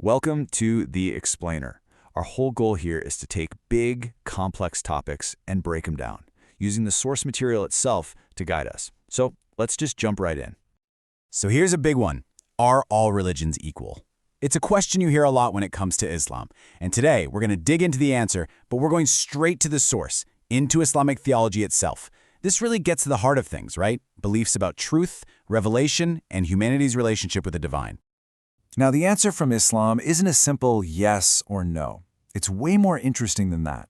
Welcome to The Explainer. Our whole goal here is to take big, complex topics and break them down, using the source material itself to guide us. So let's just jump right in. So here's a big one. Are all religions equal? It's a question you hear a lot when it comes to Islam. And today, we're going to dig into the answer, but we're going straight to the source, into Islamic theology itself. This really gets to the heart of things, right? Beliefs about truth, revelation, and humanity's relationship with the divine. Now, the answer from Islam isn't a simple yes or no. It's way more interesting than that.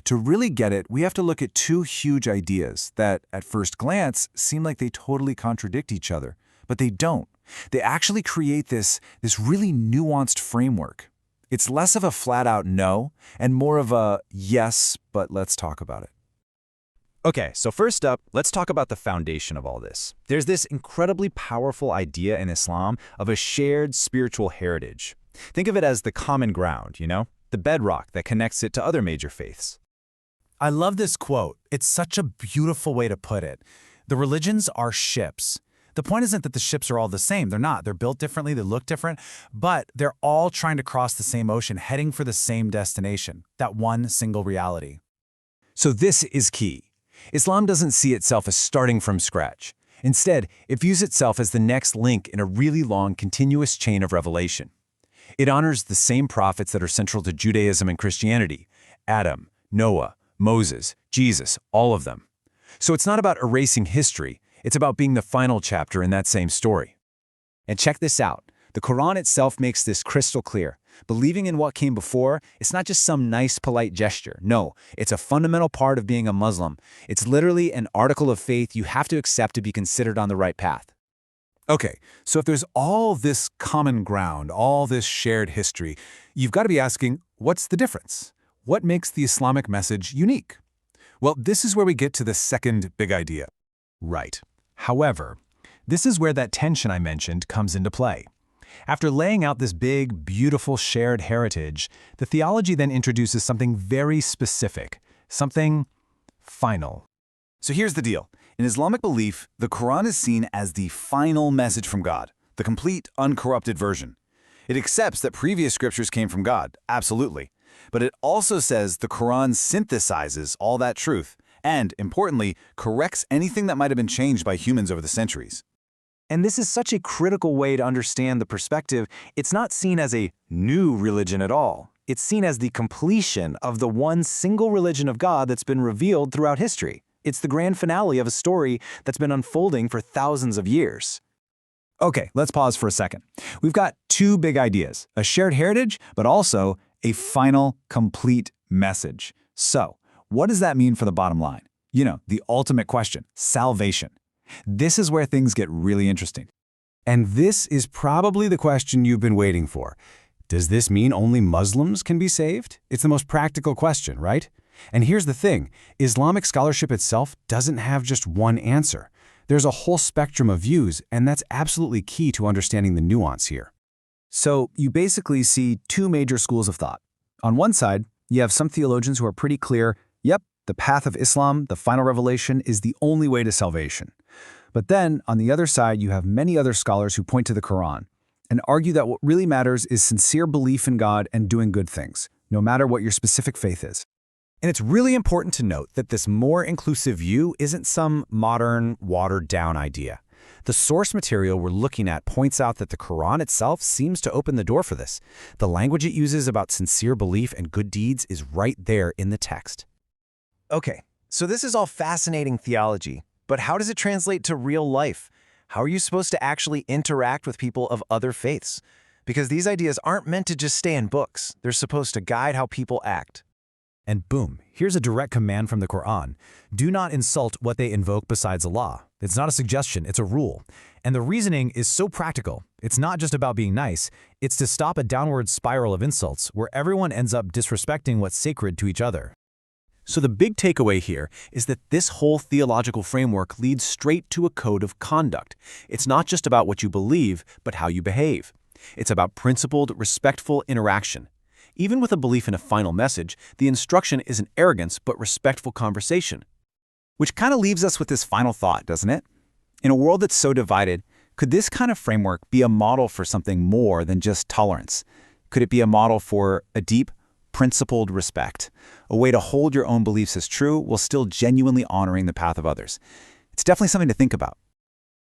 To really get it, we have to look at two huge ideas that, at first glance, seem like they totally contradict each other. But they don't. They actually create this really nuanced framework. It's less of a flat-out no, and more of a yes, but let's talk about it. Okay, so first up, let's talk about the foundation of all this. There's this incredibly powerful idea in Islam of a shared spiritual heritage. Think of it as the common ground, the bedrock that connects it to other major faiths. I love this quote. It's such a beautiful way to put it. The religions are ships. The point isn't that the ships are all the same. They're not. They're built differently, they look different, but they're all trying to cross the same ocean, heading for the same destination, that one single reality. So this is key. Islam doesn't see itself as starting from scratch. Instead, it views itself as the next link in a really long, continuous chain of revelation. It honors the same prophets that are central to Judaism and Christianity: Adam, Noah, Moses, Jesus, all of them. So it's not about erasing history. It's about being the final chapter in that same story. And check this out. The Quran itself makes this crystal clear. Believing in what came before, it's not just some nice, polite gesture. No, it's a fundamental part of being a Muslim. It's literally an article of faith you have to accept to be considered on the right path. Okay, so if there's all this common ground, all this shared history, you've got to be asking, what's the difference? What makes the Islamic message unique? Well, this is where we get to the second big idea. Right. However, this is where that tension I mentioned comes into play. After laying out this big, beautiful shared heritage, the theology then introduces something very specific, something final. So here's the deal. In Islamic belief, the Quran is seen as the final message from God, the complete, uncorrupted version. It accepts that previous scriptures came from God, absolutely. But it also says the Quran synthesizes all that truth and, importantly, corrects anything that might have been changed by humans over the centuries. And this is such a critical way to understand the perspective. It's not seen as a new religion at all. It's seen as the completion of the one single religion of God that's been revealed throughout history. It's the grand finale of a story that's been unfolding for thousands of years. Okay, let's pause for a second. We've got two big ideas, a shared heritage, but also a final, complete message. So, what does that mean for the bottom line? The ultimate question, salvation. This is where things get really interesting. And this is probably the question you've been waiting for. Does this mean only Muslims can be saved? It's the most practical question, right? And here's the thing, Islamic scholarship itself doesn't have just one answer. There's a whole spectrum of views, and that's absolutely key to understanding the nuance here. So you basically see two major schools of thought. On one side, you have some theologians who are pretty clear, yep, the path of Islam, the final revelation, is the only way to salvation. But then, on the other side, you have many other scholars who point to the Quran and argue that what really matters is sincere belief in God and doing good things, no matter what your specific faith is. And it's really important to note that this more inclusive view isn't some modern, watered-down idea. The source material we're looking at points out that the Quran itself seems to open the door for this. The language it uses about sincere belief and good deeds is right there in the text. Okay, so this is all fascinating theology, but how does it translate to real life? How are you supposed to actually interact with people of other faiths? Because these ideas aren't meant to just stay in books. They're supposed to guide how people act. And boom, here's a direct command from the Quran. Do not insult what they invoke besides Allah. It's not a suggestion, it's a rule. And the reasoning is so practical. It's not just about being nice, it's to stop a downward spiral of insults where everyone ends up disrespecting what's sacred to each other. So the big takeaway here is that this whole theological framework leads straight to a code of conduct. It's not just about what you believe, but how you behave. It's about principled, respectful interaction. Even with a belief in a final message, the instruction isn't arrogance, but respectful conversation. Which kind of leaves us with this final thought, doesn't it? In a world that's so divided, could this kind of framework be a model for something more than just tolerance? Could it be a model for a deep, principled respect, a way to hold your own beliefs as true while still genuinely honoring the path of others? It's definitely something to think about.